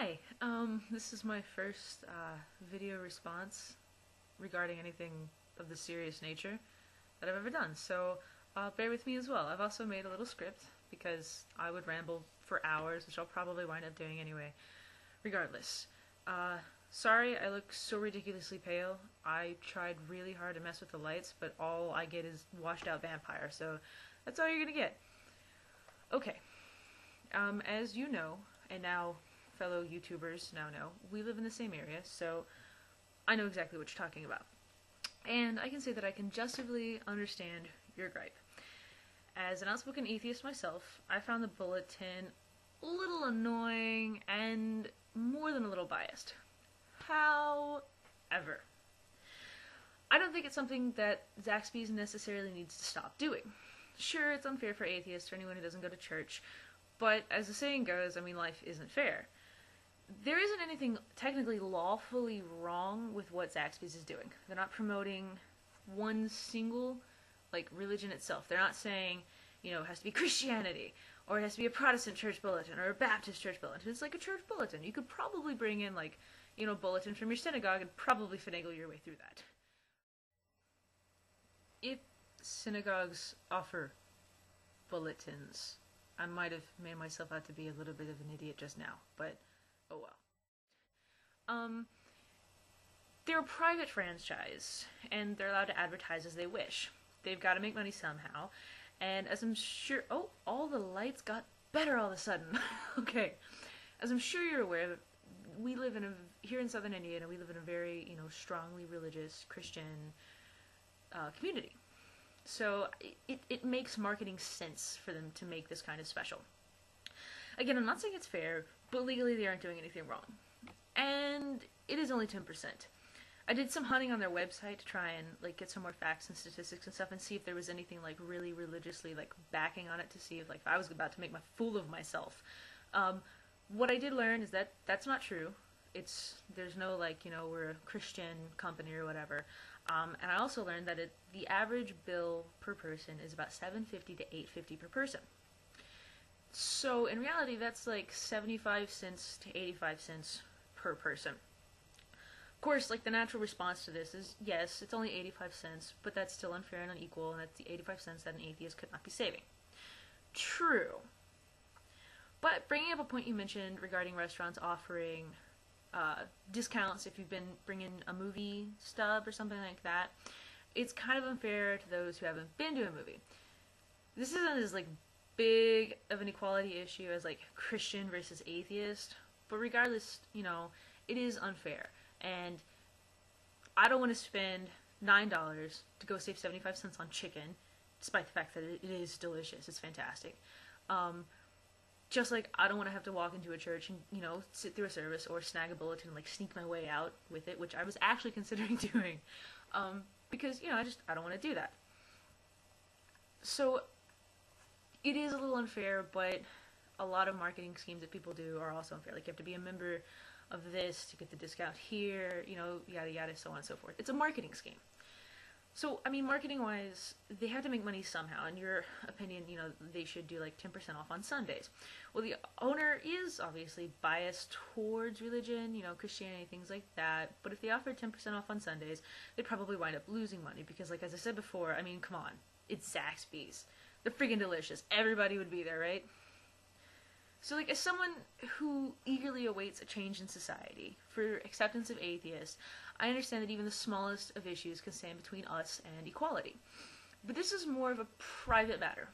Hi, this is my first video response regarding anything of the serious nature that I've ever done, so bear with me as well. I've also made a little script because I would ramble for hours, which I'll probably wind up doing anyway. Regardless, sorry I look so ridiculously pale. I tried really hard to mess with the lights, but all I get is washed out vampire, so that's all you're gonna get. Okay, as you know, and now fellow YouTubers now know, we live in the same area, so I know exactly what you're talking about. And I can say that I can justifully understand your gripe. As an outspoken atheist myself, I found the Bulletin a little annoying and more than a little biased. However, I don't think it's something that Zaxby's necessarily needs to stop doing. Sure, it's unfair for atheists or anyone who doesn't go to church, but as the saying goes, I mean, life isn't fair. There isn't anything technically lawfully wrong with what Zaxby's is doing. They're not promoting one single, religion itself. They're not saying, it has to be Christianity, or it has to be a Protestant church bulletin, or a Baptist church bulletin. It's like a church bulletin. You could probably bring in, bulletin from your synagogue and probably finagle your way through that. If synagogues offer bulletins, I might have made myself out to be a little bit of an idiot just now, but oh well. They're a private franchise, and they're allowed to advertise as they wish. They've got to make money somehow, and as I'm sure— oh, all the lights got better all of a sudden. Okay. As I'm sure you're aware, we live here in southern Indiana, we live in a very, strongly religious Christian community. So it makes marketing sense for them to make this kind of special. Again, I'm not saying it's fair, but legally they aren't doing anything wrong. And it is only 10%. I did some hunting on their website to try and get some more facts and statistics and stuff and see if there was anything really religiously backing on it, to see if I was about to make a fool of myself. What I did learn is that that's not true. There's no we're a Christian company or whatever. And I also learned that the average bill per person is about $7.50 to $8.50 per person. So in reality, that's 75 cents to 85 cents per person. Of course, the natural response to this is, yes, it's only 85 cents, but that's still unfair and unequal, and that's the 85 cents that an atheist could not be saving. True. But bringing up a point you mentioned regarding restaurants offering discounts if you've been bringing a movie stub or something like that, it's kind of unfair to those who haven't been to a movie. This isn't as big of an equality issue as Christian versus atheist, but regardless, it is unfair, and I don't want to spend $9 to go save 75 cents on chicken, despite the fact that it is delicious. It's fantastic. Just I don't want to have to walk into a church and, sit through a service or snag a bulletin and sneak my way out with it, which I was actually considering doing, because, I don't want to do that. So it is a little unfair, but a lot of marketing schemes that people do are also unfair. You have to be a member of this to get the discount here, yada yada, so on and so forth. It's a marketing scheme. So, marketing-wise, they have to make money somehow. In your opinion, they should do 10% off on Sundays. Well, the owner is obviously biased towards religion, Christianity, things like that. But if they offered 10% off on Sundays, they'd probably wind up losing money because, as I said before, come on, it's Zaxby's. They're freaking delicious. Everybody would be there, right? So, as someone who eagerly awaits a change in society for acceptance of atheists, I understand that even the smallest of issues can stand between us and equality. But this is more of a private matter.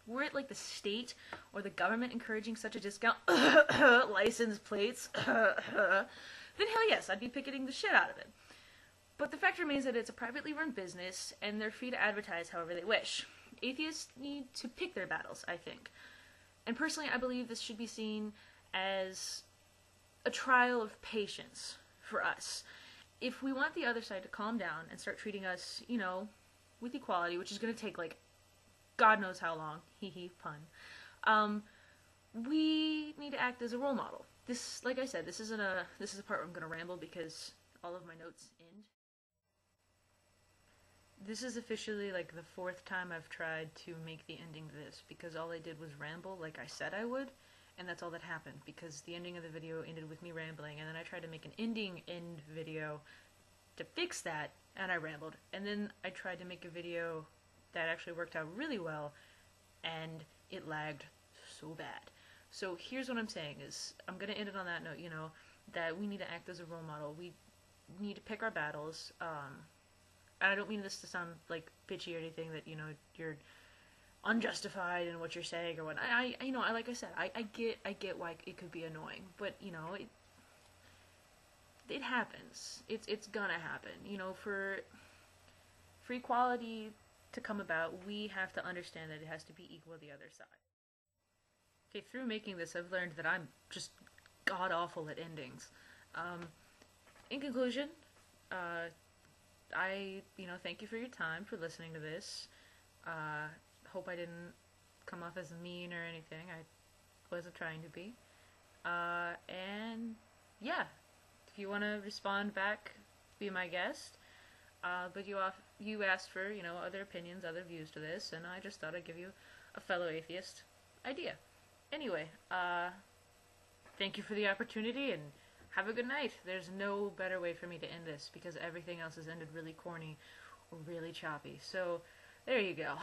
Were it the state or the government encouraging such a discount, license plates, then hell yes, I'd be picketing the shit out of it. But the fact remains that it's a privately run business, and they're free to advertise however they wish. Atheists need to pick their battles, I think. And personally, I believe this should be seen as a trial of patience for us. If we want the other side to calm down and start treating us, with equality, which is going to take, God knows how long, hee hee, pun, we need to act as a role model. This, like I said, this is a part where I'm going to ramble because all of my notes end. This is officially like the fourth time I've tried to make the ending to this, because all I did was ramble like I said I would, and that's all that happened, because the ending of the video ended with me rambling, and then I tried to make an ending end video to fix that, and I rambled. And then I tried to make a video that actually worked out really well, and it lagged so bad. So here's what I'm saying is, I'm going to end it on that note, you know, that we need to act as a role model. We need to pick our battles. I don't mean this to sound like bitchy or anything, that, you know, you're unjustified in what you're saying or what. You know, like I said, I get why it could be annoying, but, you know, it happens. It's gonna happen. You know, for equality to come about, we have to understand that it has to be equal to the other side. Okay, through making this, I've learned that I'm just god-awful at endings. In conclusion, you know, thank you for your time, for listening to this. Hope I didn't come off as mean or anything. I wasn't trying to be. And, yeah, if you want to respond back, be my guest. But you asked for, you know, other opinions, other views to this, and I just thought I'd give you a fellow atheist idea. Anyway, thank you for the opportunity, and have a good night. There's no better way for me to end this, because everything else has ended really corny or really choppy. So, there you go.